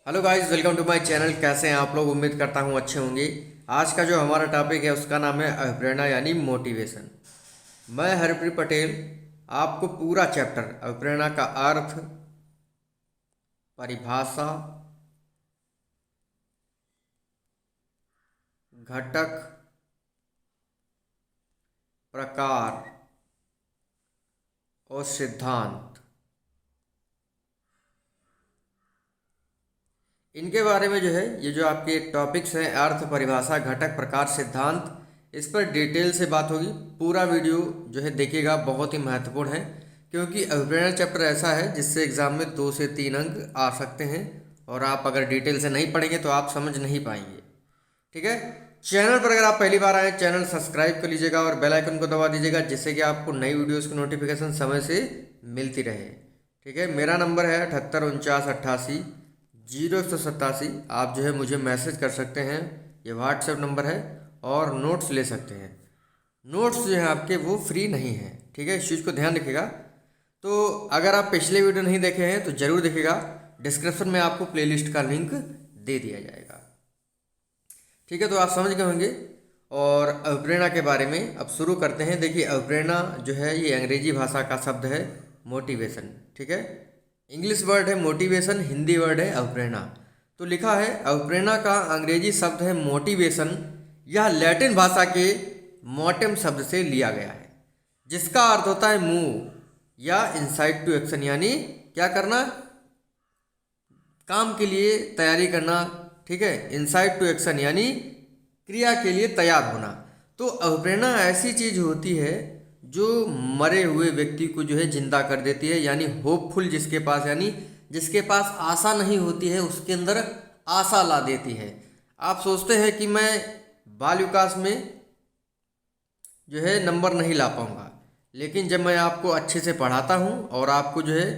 Hello guys, welcome to my channel. कैसे हैं आप लोग? उम्मीद करता हूँ अच्छे होंगे। आज का जो हमारा टॉपिक है उसका नाम है अभिप्रेरणा यानी मोटिवेशन। मैं हरप्रीत पटेल आपको पूरा चैप्टर अभिप्रेरणा का अर्थ, परिभाषा, घटक, प्रकार और सिद्धांत, इनके बारे में जो है ये जो आपके टॉपिक्स हैं अर्थ, परिभाषा, घटक, प्रकार, सिद्धांत, इस पर डिटेल से बात होगी। पूरा वीडियो जो है देखिएगा, बहुत ही महत्वपूर्ण है क्योंकि अभिप्रेरणा चैप्टर ऐसा है जिससे एग्जाम में 2 से 3 अंक आ सकते हैं और आप अगर डिटेल से नहीं पढ़ेंगे तो आप समझ नहीं पाएंगे। ठीक है। चैनल पर अगर आप पहली बार आए, चैनल सब्सक्राइब कर लीजिएगा और बेल आइकन को दबा दीजिएगा जिससे कि आपको नई वीडियोस की नोटिफिकेशन समय से मिलती रहे। ठीक है। मेरा नंबर है 78 49 88 0187। आप जो है मुझे मैसेज कर सकते हैं, ये व्हाट्सएप नंबर है, और नोट्स ले सकते हैं। नोट्स जो है आपके वो फ्री नहीं है। ठीक है, इस चीज़ को ध्यान रखिएगा। तो अगर आप पिछले वीडियो नहीं देखे हैं तो ज़रूर देखिएगा, डिस्क्रिप्शन में आपको प्लेलिस्ट का लिंक दे दिया जाएगा। ठीक है, तो आप समझ गए होंगे। और अभिप्रेरणा के बारे में अब शुरू करते हैं। देखिए, अभिप्रेरणा जो है ये अंग्रेजी भाषा का शब्द है मोटिवेशन। ठीक है, इंग्लिश वर्ड है मोटिवेशन, हिंदी वर्ड है अभिप्रेरणा। तो लिखा है अभिप्रेरणा का अंग्रेजी शब्द है मोटिवेशन। यह लैटिन भाषा के मोटिव शब्द से लिया गया है जिसका अर्थ होता है मूव या इंसाइट टू एक्शन, यानी क्या करना, काम के लिए तैयारी करना। ठीक है, इंसाइट टू एक्शन यानी क्रिया के लिए तैयार होना। तो अभिप्रेरणा ऐसी चीज होती है जो मरे हुए व्यक्ति को जो है जिंदा कर देती है, यानी होपफुल जिसके पास, यानी जिसके पास आशा नहीं होती है उसके अंदर आशा ला देती है। आप सोचते हैं कि मैं बाल विकास में जो है नंबर नहीं ला पाऊंगा, लेकिन जब मैं आपको अच्छे से पढ़ाता हूँ और आपको जो है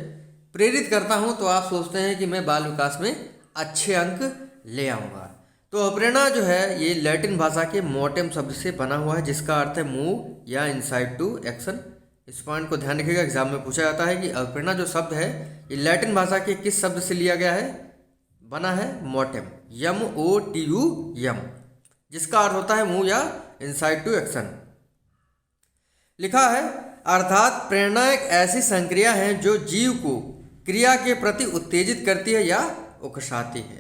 प्रेरित करता हूँ तो आप सोचते हैं कि मैं बाल विकास में अच्छे अंक ले आऊँगा। तो अभिप्रेरणा जो है ये लैटिन भाषा के मोटिव शब्द से बना हुआ है जिसका अर्थ है मूव या इंसाइट टू एक्शन। इस पॉइंट को ध्यान रखिएगा, एग्जाम में पूछा जाता है कि अभिप्रेरणा जो शब्द है ये लैटिन भाषा के किस शब्द से लिया गया है, बना है मोटिव, MOTU, जिसका अर्थ होता है मूव या इंसाइट टू एक्शन। लिखा है अर्थात प्रेरणा एक ऐसी संक्रिया है जो जीव को क्रिया के प्रति उत्तेजित करती है या उकसाती है।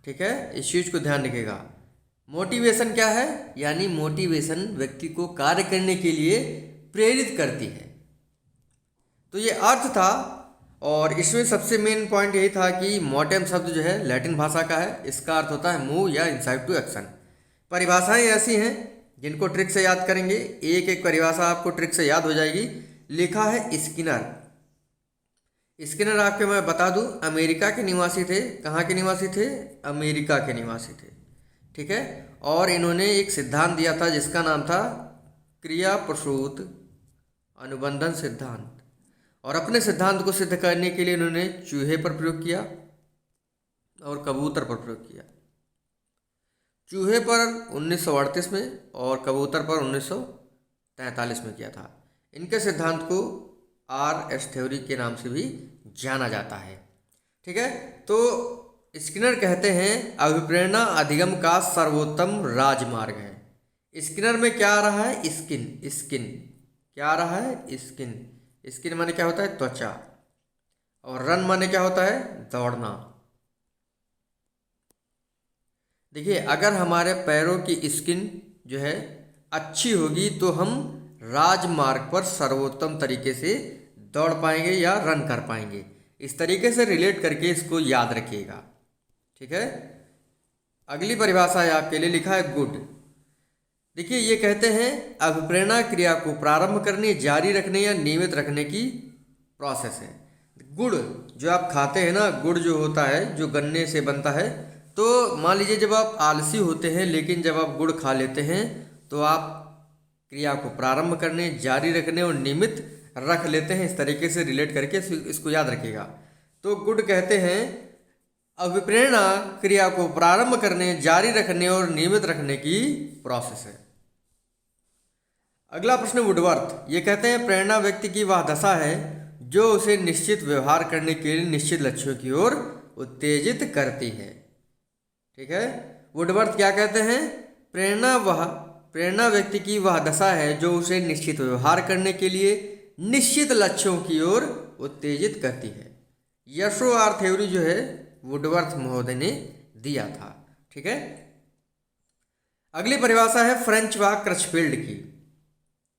ठीक है, इस चीज को ध्यान रखिएगा। मोटिवेशन क्या है, यानी मोटिवेशन व्यक्ति को कार्य करने के लिए प्रेरित करती है। तो ये अर्थ था, और इसमें सबसे मेन पॉइंट यही था कि मोटिव शब्द जो है लैटिन भाषा का है, इसका अर्थ होता है मूव या इंसाइट टू एक्शन। परिभाषाएं ऐसी हैं जिनको ट्रिक से याद करेंगे, एक एक परिभाषा आपको ट्रिक से याद हो जाएगी। लिखा है स्किनर। स्किनर आपके मैं बता दूं अमेरिका के निवासी थे। कहाँ के निवासी थे? अमेरिका के निवासी थे। ठीक है, और इन्होंने एक सिद्धांत दिया था जिसका नाम था क्रिया प्रसूत अनुबंधन सिद्धांत। और अपने सिद्धांत को सिद्ध करने के लिए इन्होंने चूहे पर प्रयोग किया और कबूतर पर प्रयोग किया। चूहे पर 1938 में और कबूतर पर 1943 में किया था। इनके सिद्धांत को RS थ्योरी के नाम से भी जाना जाता है। ठीक है, तो स्किनर कहते हैं अभिप्रेरणा अधिगम का सर्वोत्तम राजमार्ग है। स्किनर में क्या आ रहा है? स्किन क्या आ रहा है? स्किन माने क्या होता है? त्वचा। और रन माने क्या होता है? दौड़ना। देखिए, अगर हमारे पैरों की स्किन जो है अच्छी होगी तो हम राजमार्ग पर सर्वोत्तम तरीके से दौड़ पाएंगे या रन कर पाएंगे। इस तरीके से रिलेट करके इसको याद रखिएगा। ठीक है, अगली परिभाषा है आपके लिए, लिखा है गुड। देखिए, ये कहते हैं अभिप्रेरणा क्रिया को प्रारंभ करने, जारी रखने या नियमित रखने की प्रोसेस है। गुड़ जो आप खाते हैं ना, गुड़ जो होता है जो गन्ने से बनता है, तो मान लीजिए जब आप आलसी होते हैं लेकिन जब आप गुड़ खा लेते हैं तो आप क्रिया को प्रारंभ करने, जारी रखने और नियमित रख लेते हैं। इस तरीके से रिलेट करके इसको याद रखिएगा। तो गुड कहते हैं अभिप्रेरणा क्रिया को प्रारंभ करने, जारी रखने और नियमित रखने की प्रोसेस है। अगला प्रश्न वुडवर्थ। ये कहते हैं प्रेरणा व्यक्ति की वह दशा है जो उसे निश्चित व्यवहार करने के लिए निश्चित लक्ष्यों की ओर उत्तेजित करती है। ठीक है, वुडवर्थ क्या कहते हैं? प्रेरणा व्यक्ति की वह दशा है जो उसे निश्चित व्यवहार करने के लिए निश्चित लक्ष्यों की ओर उत्तेजित करती है। यशो आर थ्योरी जो है वुडवर्थ महोदय ने दिया था। ठीक है, अगली परिभाषा है फ्रेंच व क्रचफील्ड की।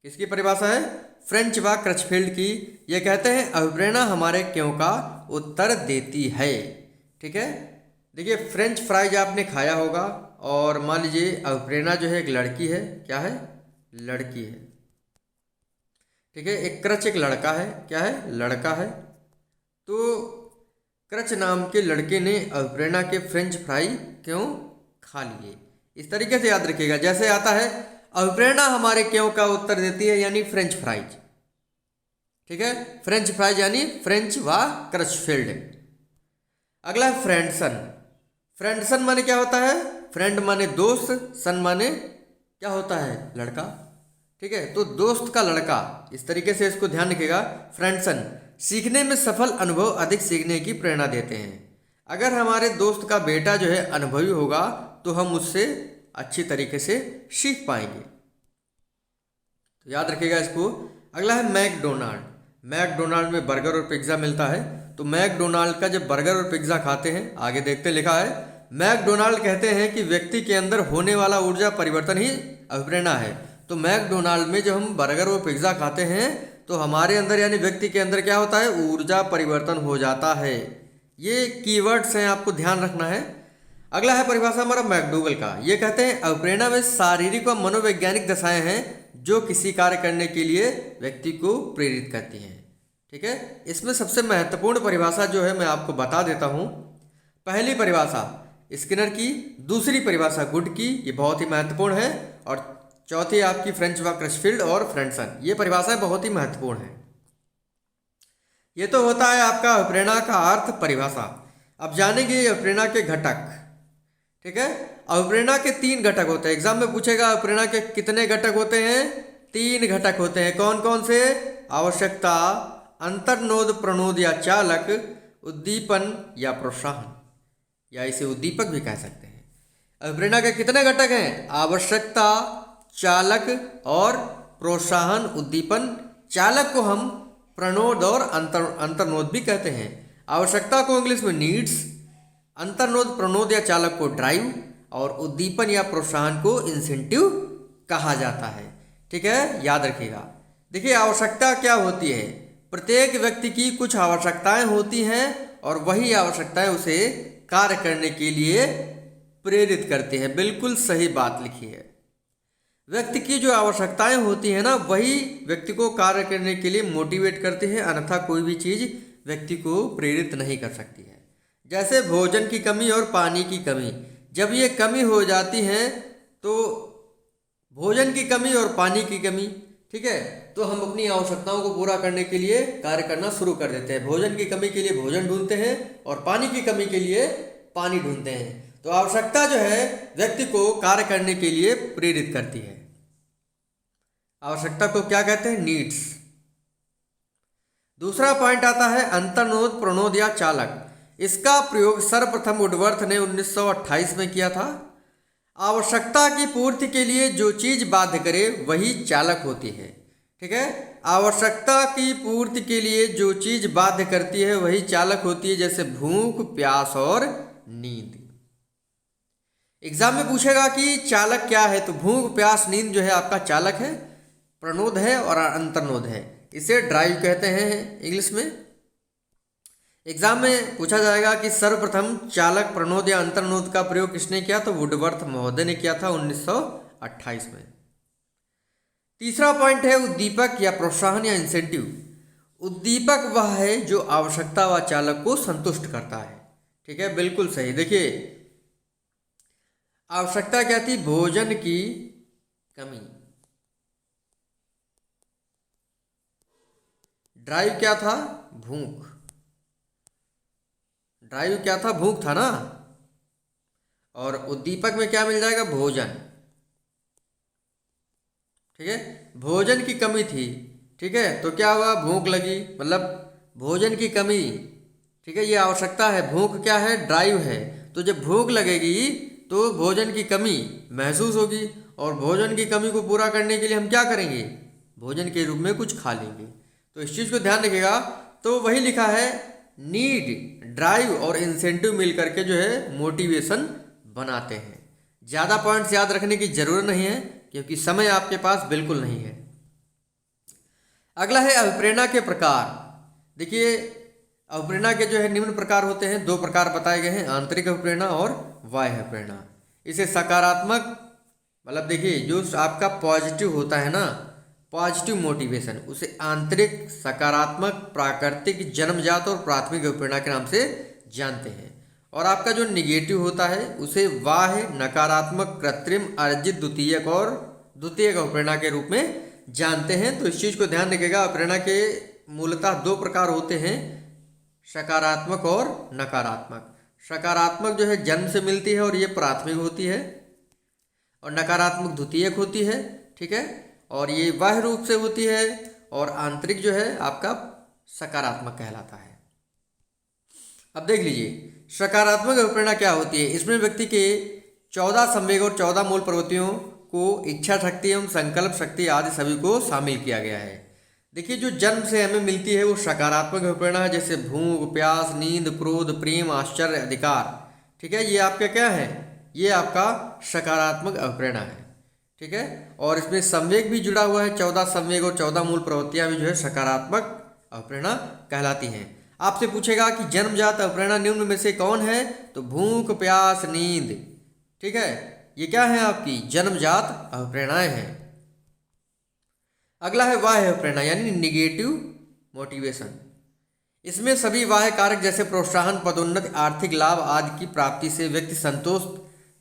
किसकी परिभाषा है? फ्रेंच व क्रचफील्ड की। ये कहते हैं अभिप्रेरणा हमारे क्यों का उत्तर देती है। ठीक है, देखिए फ्रेंच फ्राइज आपने खाया होगा और मान लीजिए अभिप्रेरणा जो है एक लड़की है। क्या है? लड़की है। ठीक है, एक क्रच एक लड़का है। क्या है? लड़का है। तो क्रच नाम के लड़के ने अभिप्रेरणा के फ्रेंच फ्राई क्यों खा लिए? इस तरीके से याद रखिएगा, जैसे आता है अभिप्रेरणा हमारे क्यों का उत्तर देती है, यानी फ्रेंच फ्राइज। ठीक है, फ्रेंच फ्राइज यानी फ्रेंच व क्रचफील्ड। अगला है फ्रेंडसन। फ्रेंडसन माने क्या होता है? फ्रेंड माने दोस्त, सन माने क्या होता है? लड़का। ठीक है, तो दोस्त का लड़का, इस तरीके से इसको ध्यान रखिएगा। फ्रेंडसन सीखने में सफल अनुभव अधिक सीखने की प्रेरणा देते हैं। अगर हमारे दोस्त का बेटा जो है अनुभवी होगा तो हम उससे अच्छी तरीके से सीख पाएंगे। तो याद रखिएगा इसको। अगला है मैकडोनाल्ड। मैकडोनाल्ड में बर्गर और पिज्ज़ा मिलता है। तो मैकडोनाल्ड का जब बर्गर और पिज्ज़ा खाते हैं, आगे देखते लिखा है मैकडोनाल्ड कहते हैं कि व्यक्ति के अंदर होने वाला ऊर्जा परिवर्तन ही अभिप्रेरणा है। तो मैकडोनाल्ड में जब हम बर्गर और पिज्ज़ा खाते हैं तो हमारे अंदर यानी व्यक्ति के अंदर क्या होता है? ऊर्जा परिवर्तन हो जाता है। ये कीवर्ड्स हैं, आपको ध्यान रखना है। अगला है परिभाषा हमारा मैकडूगल का। ये कहते हैं अभिप्रेरणा में शारीरिक व मनोवैज्ञानिक दशाएं हैं जो किसी कार्य करने के लिए व्यक्ति को प्रेरित करती हैं। ठीक है, इसमें सबसे महत्वपूर्ण परिभाषा जो है मैं आपको बता देता हूँ। पहली परिभाषा स्किनर की, दूसरी परिभाषा गुड की, ये बहुत ही महत्वपूर्ण है, और चौथी आपकी फ्रेंच व क्रचफील्ड और फ्रेंडसन। ये परिभाषाएं बहुत ही महत्वपूर्ण है। ये तो होता है आपका अभिप्रेरणा का अर्थ परिभाषा। अब जानेंगे अभिप्रेरणा के घटक। ठीक है, अभिप्रेरणा के 3 घटक होते हैं। एग्जाम में पूछेगा अभिप्रेरणा के कितने घटक होते हैं? 3 घटक होते हैं। कौन कौन से? आवश्यकता, अंतर्नोद प्रणोद या चालक, उद्दीपन या प्रोत्साहन, या इसे उद्दीपक भी कह सकते हैं। अभिप्रेरणा के कितने घटक हैं? आवश्यकता, चालक और प्रोत्साहन, उद्दीपन। चालक को हम प्रणोद और अंतर्नोद भी कहते हैं। आवश्यकता को इंग्लिश में नीड्स, अंतर्नोद प्रणोद या चालक को ड्राइव, और उद्दीपन या प्रोत्साहन को इंसेंटिव कहा जाता है। ठीक है, याद रखिएगा। देखिए आवश्यकता क्या होती है? प्रत्येक व्यक्ति की कुछ आवश्यकताएं होती हैं और वही आवश्यकताएं उसे कार्य करने के लिए प्रेरित करती हैं। बिल्कुल सही बात लिखी है। व्यक्ति की जो आवश्यकताएं होती हैं ना, वही व्यक्ति को कार्य करने के लिए मोटिवेट करती है, अन्यथा कोई भी चीज़ व्यक्ति को प्रेरित नहीं कर सकती है। जैसे भोजन की कमी और पानी की कमी, जब ये कमी हो जाती है तो भोजन की कमी और पानी की कमी, ठीक है, तो हम अपनी आवश्यकताओं को पूरा करने के लिए कार्य करना शुरू कर देते हैं। भोजन की कमी के लिए भोजन ढूंढते हैं और पानी की कमी के लिए पानी ढूंढते हैं। तो आवश्यकता जो है व्यक्ति को कार्य करने के लिए प्रेरित करती है। आवश्यकता को क्या कहते हैं? नीड्स। दूसरा पॉइंट आता है अंतर्नोद प्रणोद या चालक। इसका प्रयोग सर्वप्रथम वुडवर्थ ने 1928 में किया था। आवश्यकता की पूर्ति के लिए जो चीज बाध्य करे वही चालक होती है। ठीक है, आवश्यकता की पूर्ति के लिए जो चीज बाध्य करती है वही चालक होती है, जैसे भूख, प्यास और नींद। एग्जाम में पूछेगा कि चालक क्या है, तो भूख, प्यास, नींद जो है आपका चालक है, प्रणोद है और अंतर्नोद है। इसे ड्राइव कहते हैं इंग्लिश में। एग्जाम में पूछा जाएगा कि सर्वप्रथम चालक, प्रणोद या अंतर्नोद का प्रयोग किसने किया, तो वुडवर्थ महोदय ने किया था 1928 में। तीसरा पॉइंट है उद्दीपक या प्रोत्साहन या इंसेंटिव। उद्दीपक वह है जो आवश्यकता व चालक को संतुष्ट करता है। ठीक है, बिल्कुल सही। देखिए आवश्यकता क्या थी? भोजन की कमी। ड्राइव क्या था? भूख। ड्राइव क्या था? भूख था ना। और उद्दीपक में क्या मिल जाएगा? भोजन। ठीक है, भोजन की कमी थी। ठीक है, तो क्या हुआ? भूख लगी, मतलब भोजन की कमी ठीक है, ये आवश्यकता है। भूख क्या है? ड्राइव है। तो जब भूख लगेगी तो भोजन की कमी महसूस होगी, और भोजन की कमी को पूरा करने के लिए हम क्या करेंगे? भोजन के रूप में कुछ खा लेंगे। तो इस चीज़ को ध्यान रखिएगा। तो वही लिखा है, नीड, ड्राइव और इंसेंटिव मिल करके जो है मोटिवेशन बनाते हैं। ज़्यादा पॉइंट्स याद रखने की जरूरत नहीं है, क्योंकि समय आपके पास बिल्कुल नहीं है। अगला है अभिप्रेरणा के प्रकार। देखिए, अभिप्रेरणा के जो है निम्न प्रकार होते हैं। 2 प्रकार बताए गए हैं, आंतरिक अभिप्रेरणा और बाह्य अभिप्रेरणा। इसे सकारात्मक, मतलब देखिए जो आपका पॉजिटिव होता है ना, पॉजिटिव मोटिवेशन, उसे आंतरिक, सकारात्मक, प्राकृतिक, जन्मजात और प्राथमिक अभिप्रेरणा के नाम से जानते हैं। और आपका जो निगेटिव होता है उसे बाह्य, नकारात्मक, कृत्रिम, अर्जित, द्वितीयक और द्वितीयक अभिप्रेरणा के रूप में जानते हैं। तो इस चीज़ को ध्यान रखिएगा। अभिप्रेरणा के मूलतः 2 प्रकार होते हैं, सकारात्मक और नकारात्मक। सकारात्मक जो है जन्म से मिलती है और ये प्राथमिक होती है, और नकारात्मक द्वितीयक होती है। ठीक है, और ये बाह्य रूप से होती है, और आंतरिक जो है आपका सकारात्मक कहलाता है। अब देख लीजिए सकारात्मक अभिप्रेरणा क्या होती है। इसमें व्यक्ति के 14 संवेग और 14 मूल प्रवृत्तियों को, इच्छा शक्ति एवं संकल्प शक्ति आदि सभी को शामिल किया गया है। देखिए, जो जन्म से हमें मिलती है वो सकारात्मक अभिप्रेरणा है, जैसे भूख, प्यास, नींद, क्रोध, प्रेम, आश्चर्य, अधिकार। ठीक है, ये आपका क्या है? ये आपका सकारात्मक अभिप्रेरणा है। ठीक है, और इसमें संवेग भी जुड़ा हुआ है। 14 संवेग और 14 मूल प्रवृत्तियां भी जो है सकारात्मक अभिप्रेरणा कहलाती हैं। आपसे पूछेगा कि जन्मजात अभिप्रेरणा निम्न में से कौन है? तो भूख, प्यास, नींद। ठीक है, ये क्या है? आपकी जन्मजात अभिप्रेरणाएं हैं। अगला है बाह्य अभिप्रेरणा, यानी निगेटिव मोटिवेशन। इसमें सभी बाह्य कारक जैसे प्रोत्साहन, पदोन्नति, आर्थिक लाभ आदि की प्राप्ति से व्यक्ति संतोष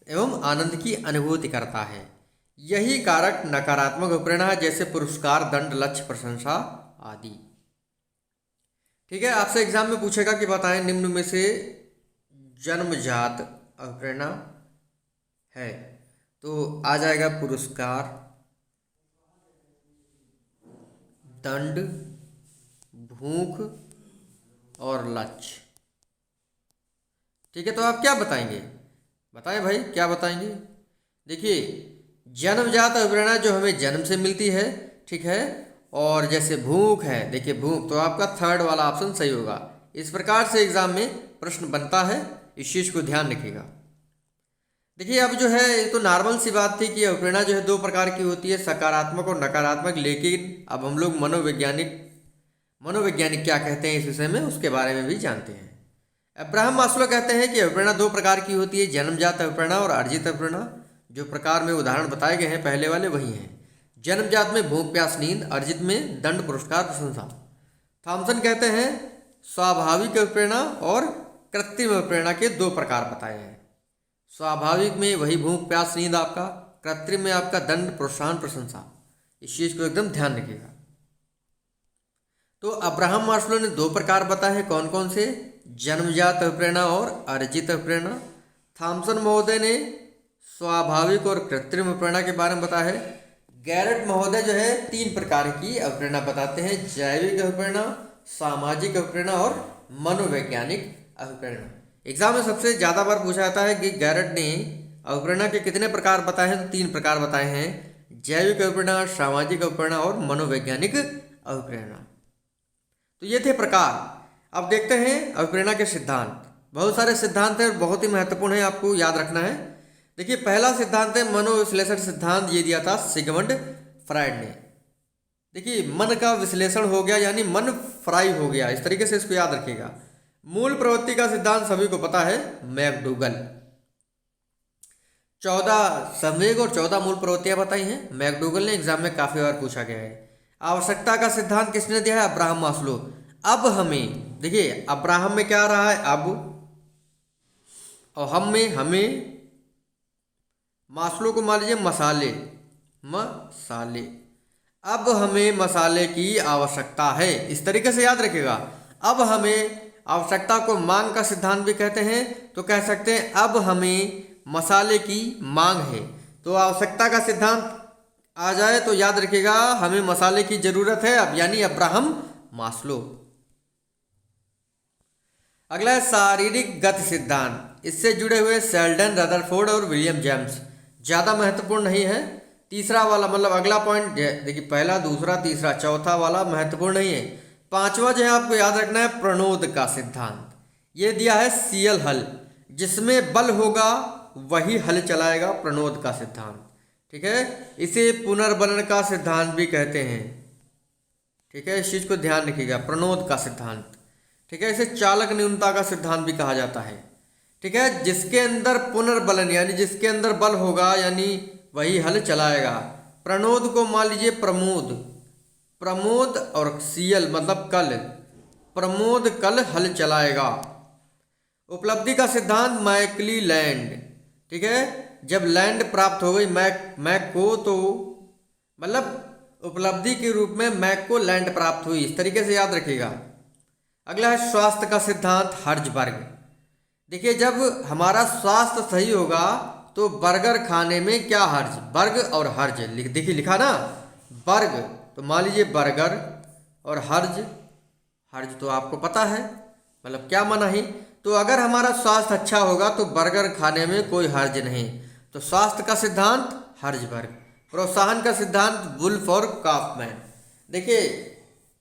एवं आनंद की अनुभूति करता है। यही कारक नकारात्मक अभिप्रेरणा है, जैसे पुरस्कार, दंड, लक्ष्य, प्रशंसा आदि। ठीक है, आपसे एग्जाम में पूछेगा कि बताएं निम्न में से जन्मजात अभिप्रेरणा है, तो आ जाएगा पुरस्कार, दंड, भूख और लक्ष्य। ठीक है, तो आप क्या बताएंगे? बताएं भाई, क्या बताएंगे? देखिए, जन्मजात अभिप्रेरणा जो हमें जन्म से मिलती है, ठीक है, और जैसे भूख है, देखिए भूख तो आपका 3rd वाला ऑप्शन सही होगा। इस प्रकार से एग्जाम में प्रश्न बनता है, इस चीज़ को ध्यान रखिएगा। देखिए, अब जो है ये तो नॉर्मल सी बात थी कि अभिप्रेरणा जो है 2 प्रकार की होती है, सकारात्मक और नकारात्मक। लेकिन अब हम लोग मनोवैज्ञानिक क्या कहते हैं इस विषय में, उसके बारे में भी जानते हैं। अब्राहम मास्लो कहते हैं कि अभिप्रेरणा 2 प्रकार की होती है, जन्मजात अभिप्रेरणा और अर्जित अभिप्रेरणा। जो प्रकार में उदाहरण बताए गए हैं पहले वाले वही हैं। जन्मजात में भूख, प्यास, नींद, अर्जित में दंड, पुरस्कार, प्रशंसा। थॉमसन कहते हैं स्वाभाविक अभिप्रेरणा और कृत्रिम अभिप्रेरणा के 2 प्रकार बताए हैं। स्वाभाविक में वही भूख, प्यास, नींद आपका, कृत्रिम में आपका दंड, प्रोत्साहन, प्रशंसा। इस चीज़ को एकदम ध्यान रखिएगा। तो अब्राहम मास्लो ने 2 प्रकार बताए हैं, कौन कौन से? जन्मजात अभिप्रेरणा और अर्जित अभिप्रेरणा। थॉमसन महोदय ने स्वाभाविक और कृत्रिम अभिप्रेरणा के बारे में बताया है। गैरेट महोदय जो है 3 प्रकार की अभिप्रेरणा बताते हैं, जैविक अभिप्रेरणा, सामाजिक अभिप्रेरणा और मनोवैज्ञानिक अभिप्रेरणा। एग्जाम में सबसे ज़्यादा बार पूछा जाता है कि गैरेट ने अभिप्रेरणा के कितने प्रकार बताए हैं, तो 3 प्रकार बताए हैं, जैविक अभिप्रेरणा, सामाजिक अभिप्रेरणा और मनोवैज्ञानिक अभिप्रेरणा। तो ये थे प्रकार। अब देखते हैं अभिप्रेरणा के सिद्धांत। बहुत सारे सिद्धांत हैं और बहुत ही महत्वपूर्ण है, आपको याद रखना है। देखिए, पहला सिद्धांत है मनोविश्लेषण सिद्धांत। ये दिया था सिगमंड फ्राइड ने। देखिए, मन का विश्लेषण हो गया, यानी मन फ्राई हो गया, इस तरीके से इसको याद रखिएगा। मूल प्रवृत्ति का सिद्धांत सभी को पता है, मैकडूगल। 14 संवेग और 14 मूल प्रवृत्तियां बताई हैं, मैकडूगल ने। एग्जाम में काफी बार पूछा गया है। आवश्यकता का सिद्धांत किसने दिया है? Abraham Maslow. अब हमें देखिए, अब्राहम में क्या आ रहा है? अब, और हम में हमें, मास्लो को मान लीजिए मसाले। अब हमें मसाले की आवश्यकता है, इस तरीके से याद रखिएगा। अब हमें आवश्यकता को मांग का सिद्धांत भी कहते हैं, तो कह सकते हैं अब हमें मसाले की मांग है। तो आवश्यकता का सिद्धांत आ जाए तो याद रखिएगा, हमें मसाले की जरूरत है अब, यानी अब्राहम मास्लो। अगला है शारीरिक गति सिद्धांत। इससे जुड़े हुए शेल्डन, रदरफोर्ड और विलियम जेम्स। ज़्यादा महत्वपूर्ण नहीं है। तीसरा वाला मतलब अगला पॉइंट देखिए, पहला, दूसरा, तीसरा, चौथा वाला महत्वपूर्ण नहीं है। पांचवा जो है आपको याद रखना है प्रणोद का सिद्धांत। ये दिया है सीएल हल, जिसमें बल होगा वही हल चलाएगा, प्रणोद का सिद्धांत। ठीक है, इसे पुनर्बलन का सिद्धांत भी कहते हैं। ठीक है, इस चीज को ध्यान रखिएगा, प्रणोद का सिद्धांत। ठीक है, इसे चालक न्यूनता का सिद्धांत भी कहा जाता है। ठीक है, जिसके अंदर पुनर्बलन यानी जिसके अंदर बल होगा यानी वही हल चलाएगा। प्रणोद को मान लीजिए प्रमोद, प्रमोद और सीएल मतलब कल, प्रमोद कल हल चलाएगा। उपलब्धि का सिद्धांत मैकलीलैंड। ठीक है, जब लैंड प्राप्त हो गई मैक को, तो मतलब उपलब्धि के रूप में मैक को लैंड प्राप्त हुई, इस तरीके से याद रखिएगा। अगला है स्वास्थ्य का सिद्धांत हर्जबर्ग। देखिए, जब हमारा स्वास्थ्य सही होगा तो बर्गर खाने में क्या हर्ज, बर्ग और हर्ज देखिए लिखा ना, बर्ग तो मान लीजिए बर्गर और हर्ज, हर्ज तो आपको पता है मतलब क्या माना ही। तो अगर हमारा स्वास्थ्य अच्छा होगा तो बर्गर खाने में कोई हर्ज नहीं। तो स्वास्थ्य का सिद्धांत हर्जबर्ग। प्रोत्साहन का सिद्धांत वुल्फ और काफमैन। देखिए,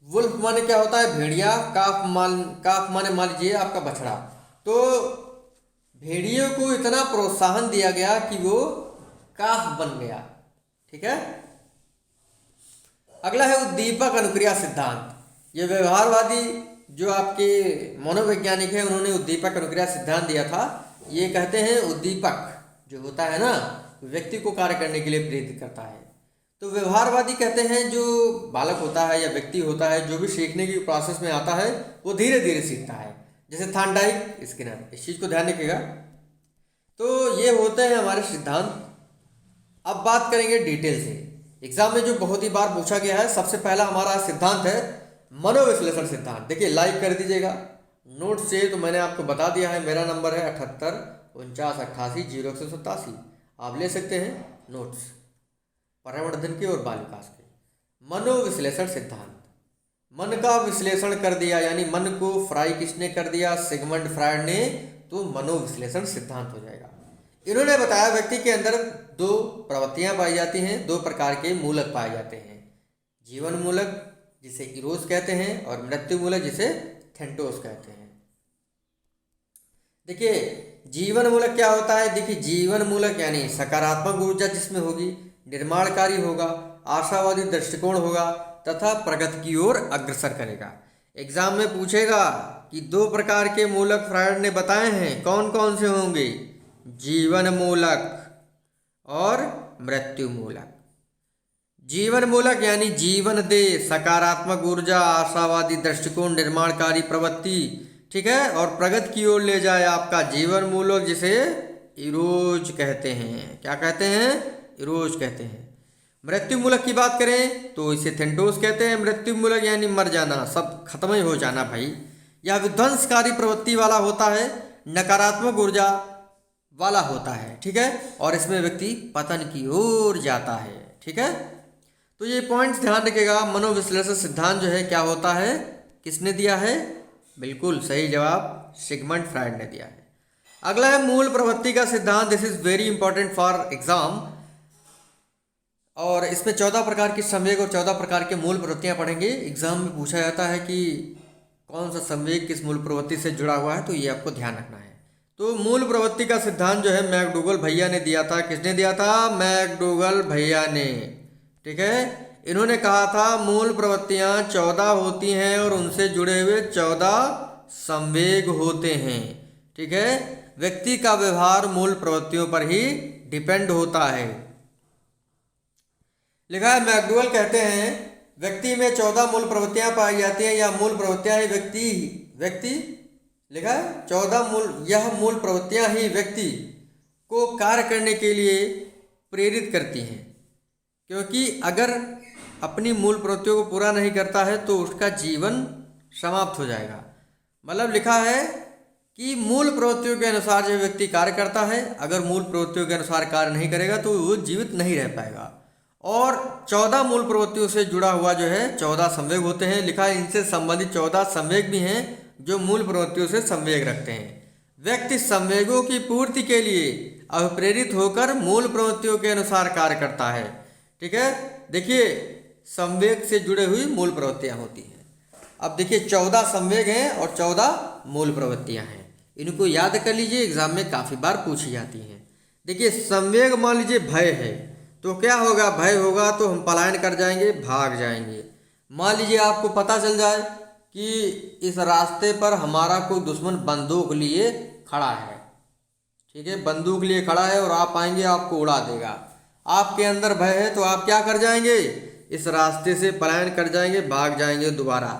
वुल्फ माने क्या होता है, भेड़िया, काफ माने मान लीजिए आपका बछड़ा। तो भेड़ियों को इतना प्रोत्साहन दिया गया कि वो काफ बन गया। ठीक है, अगला है उद्दीपक अनुक्रिया सिद्धांत। ये व्यवहारवादी जो आपके मनोवैज्ञानिक है उन्होंने उद्दीपक अनुक्रिया सिद्धांत दिया था। ये कहते हैं उद्दीपक जो होता है ना, व्यक्ति को कार्य करने के लिए प्रेरित करता है। तो व्यवहारवादी कहते हैं जो बालक होता है या व्यक्ति होता है जो भी सीखने की प्रोसेस में आता है वो धीरे धीरे सीखता है, जैसे थार्नडाइक, स्किनर। इस चीज़ को ध्यान रखिएगा। तो ये होते हैं हमारे सिद्धांत। अब बात करेंगे डिटेल से। एग्जाम में जो बहुत ही बार पूछा गया है, सबसे पहला हमारा सिद्धांत है मनोविश्लेषण सिद्धांत। देखिए लाइक कर दीजिएगा। नोट से तो मैंने आपको बता दिया है, मेरा नंबर है 78 49 88 0187। आप ले सकते हैं नोट्स पर्यावरण के और बाल विकास के। मनोविश्लेषण सिद्धांत, मन का विश्लेषण कर दिया यानी मन को फ्राई किसने कर दिया, सिगमंड फ्रायड ने। तो मनोविश्लेषण सिद्धांत हो जाएगा। इन्होंने बताया व्यक्ति के अंदर दो प्रवृत्तियां पाई जाती हैं, दो प्रकार के मूलक पाए जाते हैं, जीवन मूलक जिसे इरोस कहते हैं और मृत्यु मूलक जिसे थेंटोस कहते हैं। देखिए जीवन मूलक क्या होता है, देखिए जीवन मूलक यानी सकारात्मक ऊर्जा जिसमें होगी, निर्माणकारी होगा, आशावादी दृष्टिकोण होगा तथा प्रगति की ओर अग्रसर करेगा। एग्जाम में पूछेगा कि दो प्रकार के मूलक फ्रायड ने बताए हैं, कौन कौन से होंगे, जीवन मूलक और मृत्यु मूलक। जीवन मूलक यानी जीवन दे, सकारात्मक ऊर्जा, आशावादी दृष्टिकोण, निर्माणकारी प्रवृत्ति। ठीक है, और प्रगति की ओर ले जाए आपका जीवन मूलक जिसे इरोज कहते हैं। क्या कहते हैं, इरोज कहते हैं। मृत्यु मूलक की बात करें तो इसे थेंटोस कहते हैं। मृत्यु मूलक यानी मर जाना, सब खत्म ही हो जाना भाई। यह विध्वंसकारी प्रवृत्ति वाला होता है, नकारात्मक ऊर्जा वाला होता है। ठीक है, और इसमें व्यक्ति पतन की ओर जाता है। ठीक है, तो ये पॉइंट्स ध्यान रखिएगा। मनोविश्लेषण सिद्धांत जो है क्या होता है, किसने दिया है, बिल्कुल सही जवाब सिगमंड फ्रायड ने दिया है। अगला है मूल प्रवृत्ति का सिद्धांत। This is very important for exam. और इसमें 14 प्रकार की संवेग और 14 प्रकार के मूल प्रवृत्तियां पढ़ेंगे। एग्जाम में पूछा जाता है कि कौन सा संवेग किस मूल प्रवृत्ति से जुड़ा हुआ है, तो ये आपको ध्यान रखना है। तो मूल प्रवृत्ति का सिद्धांत जो है मैकडोगल भैया ने दिया था। किसने दिया था, मैकडोगल भैया ने। ठीक है, इन्होंने कहा था मूल प्रवृत्तियां 14 होती हैं और उनसे जुड़े हुए 14 संवेग होते हैं। ठीक है, व्यक्ति का व्यवहार मूल प्रवृत्तियों पर ही डिपेंड होता है। लिखा है मैकडोगल कहते हैं व्यक्ति में 14 मूल प्रवृत्तियां पाई जाती हैं, या मूल प्रवृत्तियां ही व्यक्ति लिखा है 14 यह मूल प्रवृत्तियां ही व्यक्ति को कार्य करने के लिए प्रेरित करती हैं। क्योंकि अगर अपनी मूल प्रवृत्तियों को पूरा नहीं करता है तो उसका जीवन समाप्त हो जाएगा। मतलब लिखा है कि मूल प्रवृत्तियों के अनुसार जो व्यक्ति कार्य करता है, अगर मूल प्रवृत्तियों के अनुसार कार्य नहीं करेगा तो वो जीवित नहीं रह पाएगा। और 14 मूल प्रवृत्तियों से जुड़ा हुआ जो है 14 संवेग होते हैं। लिखा है इनसे संबंधित 14 संवेग भी हैं जो मूल प्रवृत्तियों से संवेग रखते हैं। व्यक्ति संवेगों की पूर्ति के लिए अभिप्रेरित होकर मूल प्रवृत्तियों के अनुसार कार्य करता है। ठीक है, देखिए संवेग से जुड़े हुई मूल प्रवृत्तियां होती हैं। अब देखिए 14 संवेग हैं और 14 मूल प्रवृत्तियां हैं। इनको याद कर लीजिए, एग्जाम में काफ़ी बार पूछी जाती हैं। देखिए संवेग मान लीजिए भय है, तो क्या होगा, भय होगा तो हम पलायन कर जाएंगे, भाग जाएंगे। मान लीजिए आपको पता चल जाए कि इस रास्ते पर हमारा कोई दुश्मन बंदूक लिए खड़ा है। ठीक है, बंदूक लिए खड़ा है और आप आएंगे, आपको उड़ा देगा। आपके अंदर भय है तो आप क्या कर जाएंगे, इस रास्ते से पलायन कर जाएंगे, भाग जाएंगे, दोबारा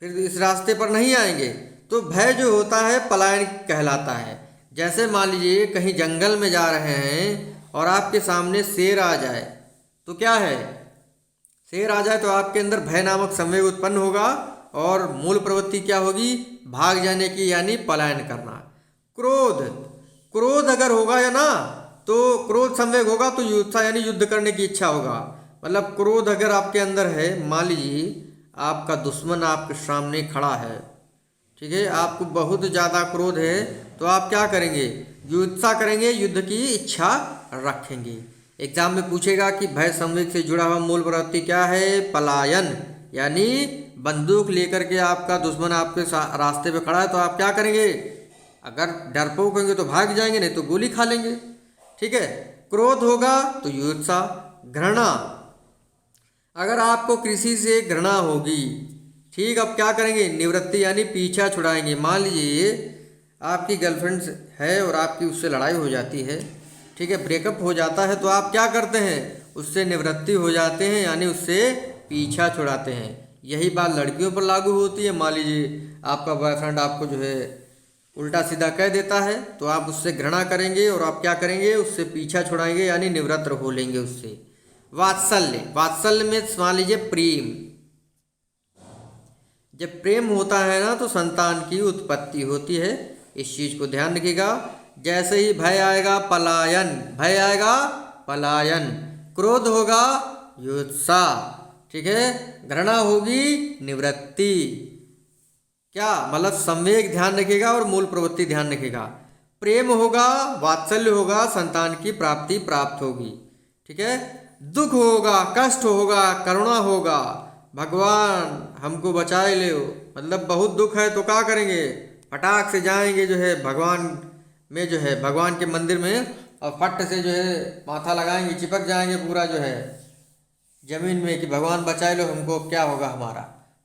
फिर इस रास्ते पर नहीं आएंगे। तो भय जो होता है पलायन कहलाता है। जैसे मान लीजिए कहीं जंगल में जा रहे हैं और आपके सामने शेर आ जाए, तो क्या है, शेर आ जाए तो आपके अंदर भय नामक संवेग उत्पन्न होगा और मूल प्रवृत्ति क्या होगी, भाग जाने की, यानी पलायन करना। क्रोध, क्रोध अगर होगा या ना, तो क्रोध संवेग होगा तो युत्सा यानी युद्ध करने की इच्छा होगा। मतलब क्रोध अगर आपके अंदर है, मान लीजिए आपका दुश्मन आपके सामने खड़ा है, ठीक है, आपको बहुत ज़्यादा क्रोध है, तो आप क्या करेंगे, युत्सा करेंगे, युद्ध की इच्छा रखेंगे। एग्जाम में पूछेगा कि भय संवेग से जुड़ा हुआ मूल प्रवृत्ति क्या है, पलायन, यानी बंदूक लेकर के आपका दुश्मन आपके रास्ते पे खड़ा है तो आप क्या करेंगे, अगर डरपोक होंगे तो भाग जाएंगे, नहीं तो गोली खा लेंगे। ठीक है, क्रोध होगा तो युत्सा। घृणा, अगर आपको किसी से घृणा होगी, ठीक, अब क्या करेंगे, निवृत्ति यानी पीछा छुड़ाएंगे। मान लीजिए आपकी गर्लफ्रेंड है और आपकी उससे लड़ाई हो जाती है, ठीक है, ब्रेकअप हो जाता है, तो आप क्या करते हैं, उससे निवृत्ति हो जाते हैं, यानी उससे पीछा छुड़ाते हैं। यही बात लड़कियों पर लागू होती है। मान लीजिए आपका बॉयफ्रेंड आपको जो है उल्टा सीधा कह देता है, तो आप उससे घृणा करेंगे और आप क्या करेंगे, उससे पीछा छुड़ाएंगे, यानी निवृत्त हो लेंगे उससे। वात्सल्य, वात्सल्य में मान लीजिए प्रेम, जब प्रेम होता है ना तो संतान की उत्पत्ति होती है, इस चीज को ध्यान रखिएगा। जैसे ही भय आएगा पलायन, भय आएगा पलायन, क्रोध होगा युत्सा, ठीक है, घृणा होगी निवृत्ति। क्या मतलब, संवेग ध्यान रखिएगा और मूल प्रवृत्ति ध्यान रखिएगा। प्रेम होगा, वात्सल्य होगा, संतान की प्राप्ति प्राप्त होगी। ठीक है, दुख होगा, कष्ट होगा, करुणा होगा, भगवान हमको बचाए ले, मतलब बहुत दुख है तो क्या करेंगे, फटाक से जाएंगे जो है भगवान में, जो है भगवान के मंदिर में, और फट से जो है माथा लगाएंगे, चिपक जाएंगे पूरा जो है जमीन में कि भगवान बचाए लो हमको, क्या होगा हमारा।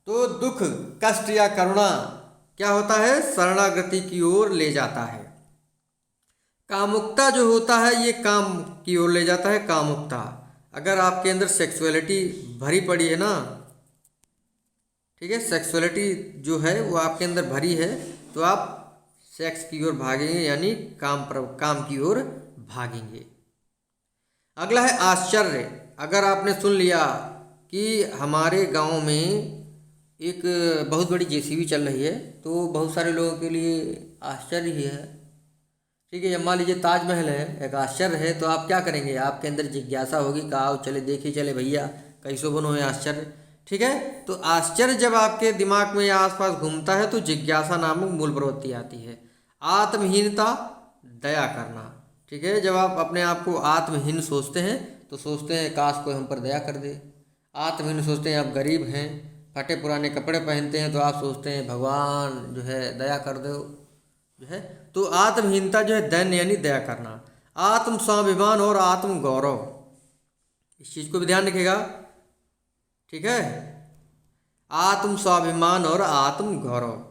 तो दुख, कष्ट या करुणा क्या होता है, शरणागति की ओर ले जाता है। कामुकता जो होता है ये काम की ओर ले जाता है, कामुकता। अगर आपके अंदर सेक्सुअलिटी भरी पड़ी है ना, ठीक है, सेक्सुअलिटी जो है वो आपके अंदर भरी है, तो आप सेक्स की ओर भागेंगे, यानी काम की ओर भागेंगे। अगला है आश्चर्य। अगर आपने सुन लिया कि हमारे गांव में एक बहुत बड़ी जेसीबी चल रही है, तो बहुत सारे लोगों के लिए आश्चर्य ही है। ठीक है, मान लीजिए ताजमहल है, एक आश्चर्य है, तो आप क्या करेंगे, आपके अंदर जिज्ञासा होगी, कहा चले देखिए, चले भैया कैसो बनो है आश्चर्य। ठीक है, तो आश्चर्य जब आपके दिमाग में या आसपास घूमता है तो जिज्ञासा नामक मूल प्रवृत्ति आती है। आत्महीनता, दया करना। ठीक है, जब आप अपने आप को आत्महीन सोचते हैं तो सोचते हैं काश कोई हम पर दया कर दे। आत्महीन सोचते हैं आप गरीब हैं, फटे पुराने कपड़े पहनते हैं, तो आप सोचते हैं भगवान जो है दया कर दो, जो है। तो आत्महीनता जो है दैन्य यानी दया करना। आत्म स्वाभिमान और आत्म गौरव, इस चीज को भी ध्यान रखिएगा। ठीक है, आत्म स्वाभिमान और आत्म गौरव।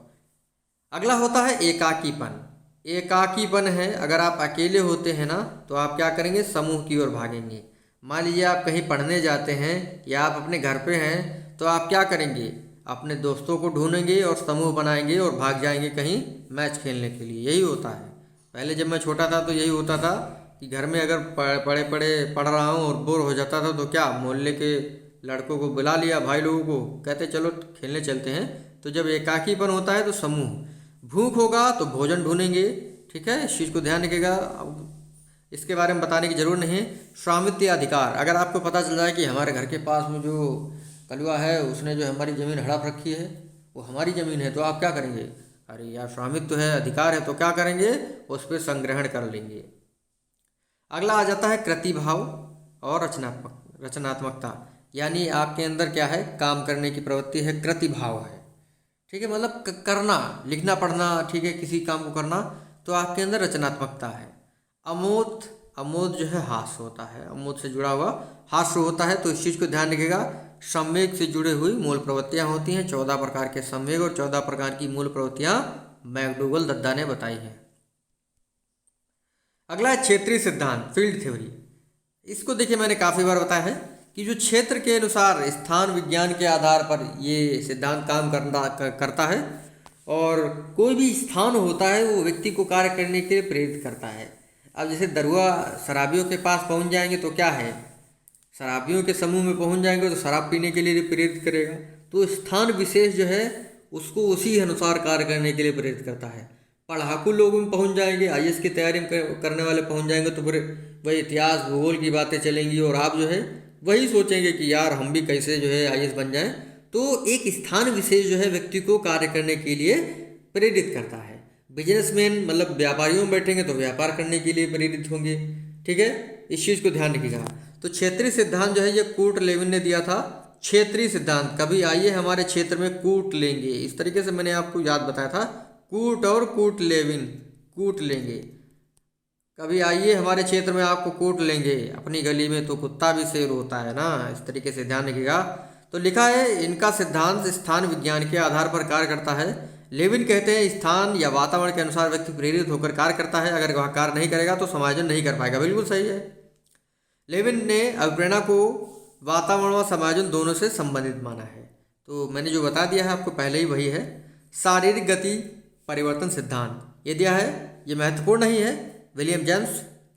अगला होता है एकाकीपन। एकाकीपन है, अगर आप अकेले होते हैं ना तो आप क्या करेंगे, समूह की ओर भागेंगे। मान लीजिए आप कहीं पढ़ने जाते हैं या आप अपने घर पे हैं, तो आप क्या करेंगे, अपने दोस्तों को ढूंढेंगे और समूह बनाएंगे और भाग जाएंगे कहीं मैच खेलने के लिए। यही होता है। पहले जब मैं छोटा था तो यही होता था कि घर में अगर पढ़ रहा हूँ और बोर हो जाता था, तो क्या मोहल्ले के लड़कों को बुला लिया, भाई लोगों को, कहते चलो खेलने चलते हैं। तो जब एकाकीपन होता है तो समूह। भूख होगा तो भोजन ढूंढेंगे। ठीक है, इस चीज़ को ध्यान रखिएगा, इसके बारे में बताने की जरूरत नहीं है। स्वामित्व अधिकार, अगर आपको पता चल जाए कि हमारे घर के पास में जो कलुआ है उसने जो हमारी ज़मीन हड़प रखी है, वो हमारी ज़मीन है तो आप क्या करेंगे, अरे यार स्वामित्व है, अधिकार है, तो क्या करेंगे, उस पर संग्रहण कर लेंगे। अगला आ जाता है कृतिभाव और रचनात्मकता। यानी आपके अंदर क्या है, काम करने की प्रवृत्ति है, कृतिभाव है, ठीक है, मतलब करना, लिखना पढ़ना, ठीक है, किसी काम को करना, तो आपके अंदर रचनात्मकता है। अमोद, अमोद जो है हास्य होता है, अमोद से जुड़ा हुआ हास्य होता है, तो इस चीज़ को ध्यान रखिएगा। संवेग से जुड़े हुई मूल प्रवृत्तियाँ होती हैं, 14 प्रकार के संवेग और 14 प्रकार की मूल प्रवृत्तियाँ मैकडूगल दद्दा ने बताई हैं। अगला है क्षेत्रीय सिद्धांत, फील्ड थ्योरी। इसको देखिए मैंने काफ़ी बार बताया है कि जो क्षेत्र के अनुसार स्थान विज्ञान के आधार पर ये सिद्धांत काम करता है, और कोई भी स्थान होता है वो व्यक्ति को कार्य करने के लिए प्रेरित करता है। अब जैसे दरुआ शराबियों के पास पहुंच जाएंगे तो क्या है, शराबियों के समूह में पहुंच जाएंगे तो शराब पीने के लिए प्रेरित करेगा। तो स्थान विशेष जो है उसको उसी अनुसार कार्य करने के लिए प्रेरित करता है। पढ़ाकू लोग में पहुंच जाएंगे, आईएएस की तैयारी करने वाले पहुंच जाएंगे तो फिर वही इतिहास भूगोल की बातें चलेंगी और आप जो है वही सोचेंगे कि यार हम भी कैसे जो है आईएएस बन जाएं। तो एक स्थान विशेष जो है व्यक्ति को कार्य करने के लिए प्रेरित करता है। बिजनेसमैन मतलब व्यापारियों में बैठेंगे तो व्यापार करने के लिए प्रेरित होंगे, ठीक है, इस चीज़ को ध्यान रखिएगा। तो क्षेत्रीय सिद्धांत जो है ये कूट लेविन ने दिया था। क्षेत्रीय सिद्धांत, कभी आइए हमारे क्षेत्र में कूट लेंगे, इस तरीके से मैंने आपको याद बताया था, कूट और कूट लेविन, कूट लेंगे, कभी आइए हमारे क्षेत्र में आपको कूट लेंगे, अपनी गली में तो कुत्ता भी शेर होता है ना, इस तरीके से ध्यान रखिएगा। तो लिखा है इनका सिद्धांत स्थान विज्ञान के आधार पर कार्य करता है। लेविन कहते हैं स्थान या वातावरण के अनुसार व्यक्ति प्रेरित होकर कार्य करता है, अगर वह कार्य नहीं करेगा तो समायोजन नहीं कर पाएगा। बिल्कुल सही है। लेविन ने अभिप्रेरणा को वातावरण व समायोजन दोनों से संबंधित माना है। तो मैंने जो बता दिया है आपको पहले ही वही है। शारीरिक गति परिवर्तन सिद्धांत ये दिया है, ये महत्वपूर्ण नहीं है। विलियम जेम्स,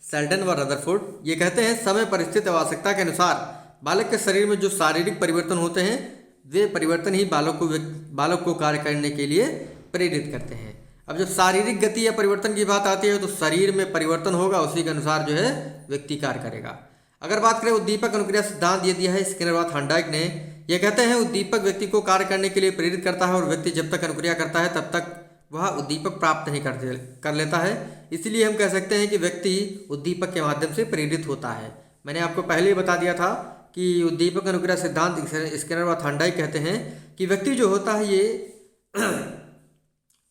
शेल्डन व रदरफोर्ड ये कहते हैं समय परिस्थिति आवश्यकता के अनुसार बालक के शरीर में जो शारीरिक परिवर्तन होते हैं वे परिवर्तन ही बालक को कार्य करने के लिए प्रेरित करते हैं। अब जब शारीरिक गति या परिवर्तन की बात आती है तो शरीर में परिवर्तन होगा, उसी के अनुसार जो है व्यक्ति कार्य करेगा। अगर बात करें उद्दीपक अनुक्रिया सिद्धांत ये दिया है स्किनर व थॉर्नडाइक ने, ये कहते हैं उद्दीपक व्यक्ति को कार्य करने के लिए प्रेरित करता है और व्यक्ति जब तक अनुक्रिया करता है तब तक वह उद्दीपक प्राप्त नहीं कर लेता है। इसलिए हम कह सकते हैं कि व्यक्ति उद्दीपक के माध्यम से प्रेरित होता है। मैंने आपको पहले ही बता दिया था कि उद्दीपक अनुक्रिया सिद्धांत स्किनर व थॉर्नडाइक कहते हैं कि व्यक्ति जो होता है ये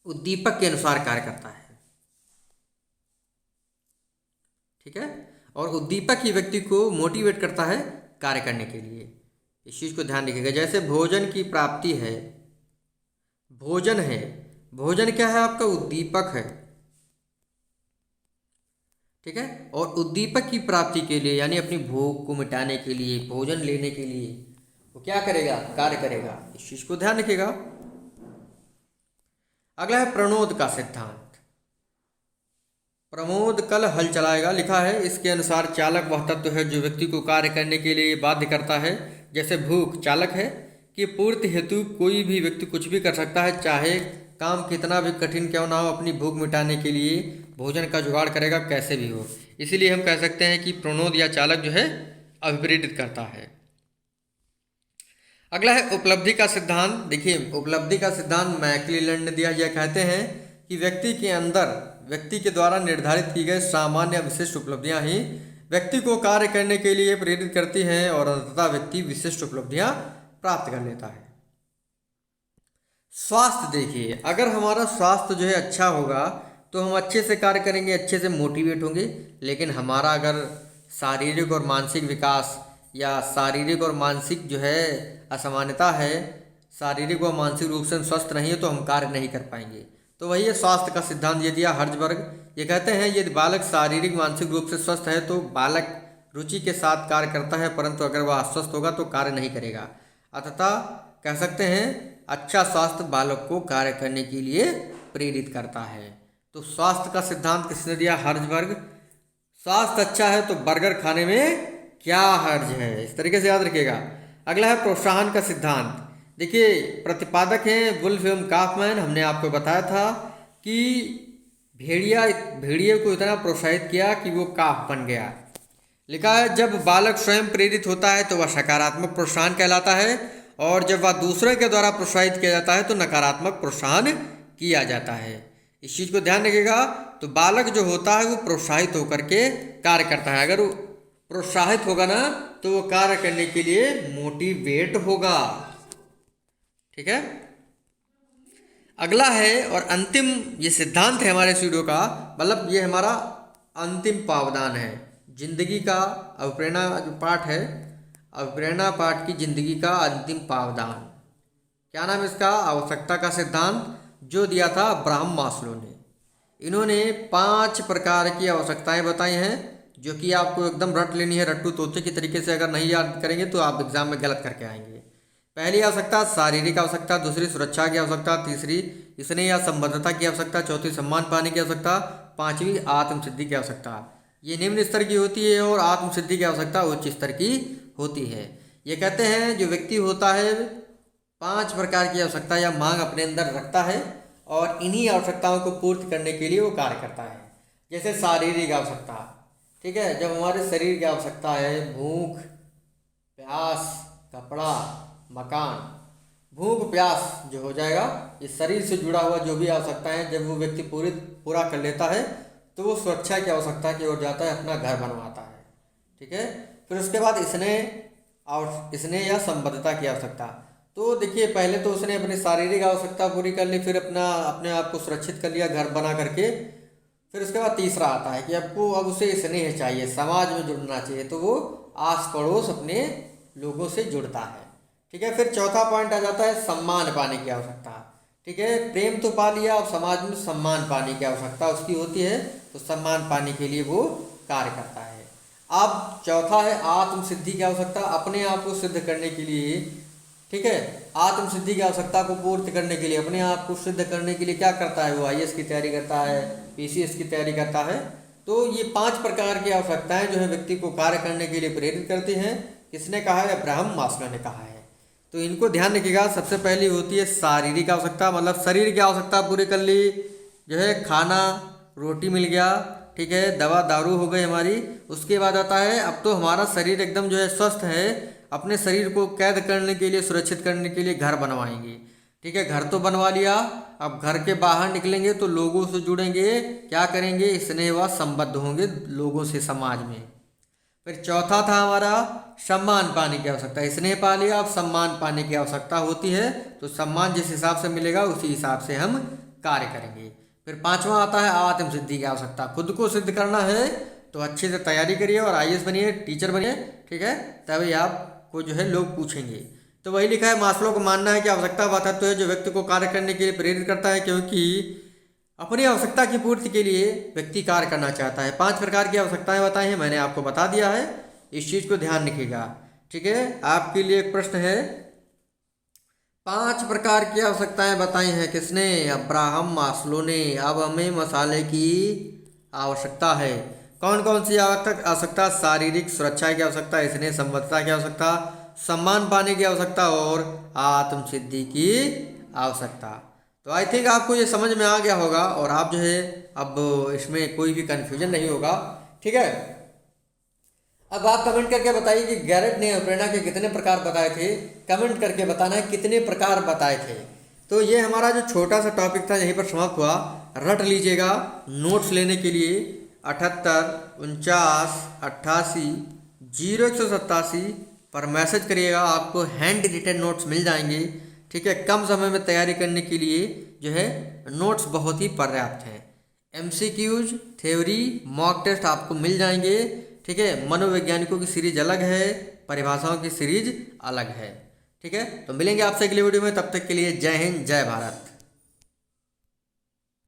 उद्दीपक के अनुसार कार्य करता है, ठीक है, और उद्दीपक ही व्यक्ति को मोटिवेट करता है कार्य करने के लिए। इस चीज़ को ध्यान रखिएगा। जैसे भोजन की प्राप्ति है, भोजन है, भोजन क्या है आपका उद्दीपक है, ठीक है, और उद्दीपक की प्राप्ति के लिए यानी अपनी भूख को मिटाने के लिए, भोजन लेने के लिए वो क्या करेगा, कार्य करेगा। इस चीज को ध्यान रखिएगा। अगला है प्रणोद का सिद्धांत। प्रमोद कल हल चलाएगा लिखा है, इसके अनुसार चालक वह तत्व है जो व्यक्ति को कार्य करने के लिए बाध्य करता है। जैसे भूख चालक है कि पूर्ति हेतु कोई भी व्यक्ति कुछ भी कर सकता है, चाहे काम कितना भी कठिन क्यों ना हो, अपनी भूख मिटाने के लिए भोजन का जुगाड़ करेगा कैसे भी हो। इसीलिए हम कह सकते हैं कि प्रणोद या चालक जो है अभिप्रेरित करता है। अगला है उपलब्धि का सिद्धांत। देखिए उपलब्धि का सिद्धांत मैक्लेलैंड ने दिया। यह कहते हैं कि व्यक्ति के अंदर व्यक्ति के द्वारा निर्धारित की गई सामान्य विशिष्ट उपलब्धियां ही व्यक्ति को कार्य करने के लिए प्रेरित करती हैं और अंततः व्यक्ति विशिष्ट उपलब्धियां प्राप्त कर लेता है। स्वास्थ्य देखिए, अगर हमारा स्वास्थ्य जो है अच्छा होगा तो हम अच्छे से कार्य करेंगे, अच्छे से मोटिवेट होंगे। लेकिन हमारा अगर शारीरिक और मानसिक विकास या शारीरिक और मानसिक जो है असमानता है, शारीरिक व मानसिक रूप से स्वस्थ नहीं है तो हम कार्य नहीं कर पाएंगे। तो वही है स्वास्थ्य का सिद्धांत ये दिया हर्जबर्ग। ये कहते हैं यदि बालक शारीरिक मानसिक रूप से स्वस्थ है तो बालक रुचि के साथ कार्य करता है, परंतु अगर वह अस्वस्थ होगा तो कार्य नहीं करेगा। अतः कह सकते हैं अच्छा स्वास्थ्य बालक को कार्य करने के लिए प्रेरित करता है। तो स्वास्थ्य का सिद्धांत किसने दिया? हर्जबर्ग। स्वास्थ्य अच्छा है तो बर्गर खाने में क्या हर्ज है, इस तरीके से याद रखिएगा। अगला है प्रोत्साहन का सिद्धांत। देखिए प्रतिपादक हैं वुल्फ एवं काफमैन। हमने आपको बताया था कि भेड़िए को इतना प्रोत्साहित किया कि वो काफ बन गया। लिखा है जब बालक स्वयं प्रेरित होता है तो वह सकारात्मक प्रोत्साहन कहलाता है और जब वह दूसरे के द्वारा प्रोत्साहित किया जाता है तो नकारात्मक प्रोत्साहन किया जाता है। इस चीज़ को ध्यान रखिएगा। तो बालक जो होता है वो प्रोत्साहित होकर के कार्य करता है। अगर वो प्रोत्साहित होगा ना तो वो कार्य करने के लिए मोटिवेट होगा। ठीक है, अगला है और अंतिम ये सिद्धांत है हमारे इस वीडियो का, मतलब ये हमारा अंतिम पावदान है जिंदगी का। अभिप्रेरणा जो पाठ है, अभिप्रेरणा पाठ की जिंदगी का अंतिम पावदान, क्या नाम है इसका? आवश्यकता का सिद्धांत, जो दिया था अब्राहम मास्लो ने। इन्होंने 5 प्रकार की आवश्यकताएं बताई हैं जो कि आपको एकदम रट लेनी है, रट्टू तोते की तरीके से। अगर नहीं याद करेंगे तो आप एग्जाम में गलत करके आएंगे। पहली आवश्यकता शारीरिक आवश्यकता, दूसरी सुरक्षा की आवश्यकता, तीसरी स्नेह या संबद्धता की आवश्यकता, चौथी सम्मान पाने की आवश्यकता, पांचवी आत्मसिद्धि की आवश्यकता। ये निम्न स्तर की होती है और आत्मसिद्धि की आवश्यकता उच्च स्तर की होती है। ये कहते हैं जो व्यक्ति होता है 5 प्रकार की आवश्यकता या मांग अपने अंदर रखता है और इन्हीं आवश्यकताओं को पूर्ति करने के लिए वो कार्य करता है। जैसे शारीरिक आवश्यकता, ठीक है, जब हमारे शरीर की आवश्यकता है भूख, प्यास, कपड़ा, मकान। भूख प्यास जो हो जाएगा, ये शरीर से जुड़ा हुआ जो भी आवश्यकता है, जब वो व्यक्ति पूरा कर लेता है तो वो सुरक्षा की आवश्यकता की ओर जाता है, अपना घर बनवाता है। ठीक है, फिर उसके बाद स्नेह या संबद्धता की आवश्यकता। तो देखिए पहले तो उसने अपनी शारीरिक आवश्यकता पूरी कर ली, फिर अपने आप को सुरक्षित कर लिया घर बना करके। फिर उसके बाद तीसरा आता है कि आपको अब उसे स्नेह चाहिए, समाज में जुड़ना चाहिए, तो वो आस पड़ोस अपने लोगों से जुड़ता है। ठीक है, फिर चौथा पॉइंट आ जाता है सम्मान पाने की आवश्यकता। ठीक है, प्रेम तो पा लिया, अब समाज में सम्मान पाने की आवश्यकता उसकी होती है, तो सम्मान पाने के लिए वो कार्य करता है। अब चौथा है आत्मसिद्धि की आवश्यकता, अपने आप को सिद्ध करने के लिए। ठीक है, आत्मसिद्धि की आवश्यकता को पूर्ति करने के लिए, अपने आप को सिद्ध करने के लिए क्या करता है वो? IAS की तैयारी करता है, PCS की तैयारी करता है। तो ये 5 प्रकार की आवश्यकताएं जो है व्यक्ति को कार्य करने के लिए प्रेरित करती हैं। किसने कहा है? अब्राहम मास्लो ने कहा है। तो इनको ध्यान रखिएगा। सबसे पहली होती है शारीरिक आवश्यकता, मतलब शरीर की आवश्यकता पूरी कर ली, जो है खाना रोटी मिल गया, ठीक है, दवा दारू हो गई हमारी। उसके बाद आता है अब तो हमारा शरीर एकदम जो है स्वस्थ है, अपने शरीर को कैद करने के लिए, सुरक्षित करने के लिए घर बनवाएंगे। ठीक है, घर तो बनवा लिया, अब घर के बाहर निकलेंगे तो लोगों से जुड़ेंगे, क्या करेंगे? स्नेह व संबद्ध होंगे लोगों से, समाज में। फिर चौथा था हमारा सम्मान पाने की आवश्यकता। स्नेह पा लिया, अब सम्मान पाने की आवश्यकता होती है, तो सम्मान जिस हिसाब से मिलेगा उसी हिसाब से हम कार्य करेंगे। फिर पांचवा आता है आत्मसिद्धि की आवश्यकता। खुद को सिद्ध करना है तो अच्छे से तैयारी करिए और IAS बनिए, टीचर बनिए। ठीक है, तभी आपको जो है लोग पूछेंगे। तो वही लिखा है, मास्लो को मानना है कि आवश्यकता वह तत्व है जो व्यक्ति को कार्य करने के लिए प्रेरित करता है, क्योंकि अपनी आवश्यकता की पूर्ति के लिए व्यक्ति कार्य करना चाहता है। 5 प्रकार की आवश्यकताएं बताई हैं, मैंने आपको बता दिया है, इस चीज़ को ध्यान रखिएगा। ठीक है, आपके लिए एक प्रश्न है, 5 प्रकार की आवश्यकताएं बताई हैं किसने? अब्राहम मास्लो ने। अब हमें मसाले की आवश्यकता है। कौन कौन सी आवश्यकता? शारीरिक सुरक्षा की आवश्यकता, स्नेह संबद्धता की आवश्यकता, सम्मान पाने की आवश्यकता और आत्मसिद्धि की आवश्यकता। तो आई थिंक आपको ये समझ में आ गया होगा और आप जो है अब इसमें कोई भी कन्फ्यूजन नहीं होगा। ठीक है, अब आप कमेंट करके बताइए कि गैरेट ने प्रेरणा के कितने प्रकार बताए थे। कमेंट करके बताना है कितने प्रकार बताए थे। तो ये हमारा जो छोटा सा टॉपिक था यहीं पर समाप्त हुआ। रट लीजिएगा नोट्स लेने के लिए 78 49 88 0187 पर मैसेज करिएगा, आपको हैंड रिटन नोट्स मिल जाएंगे। ठीक है, कम समय में तैयारी करने के लिए जो है नोट्स बहुत ही पर्याप्त हैं। MCQs, थ्योरी, मॉक टेस्ट आपको मिल जाएंगे। ठीक है, मनोवैज्ञानिकों की सीरीज अलग है, परिभाषाओं की सीरीज अलग है। ठीक है, तो मिलेंगे आपसे अगली वीडियो में, तब तक के लिए जय हिंद, जय भारत।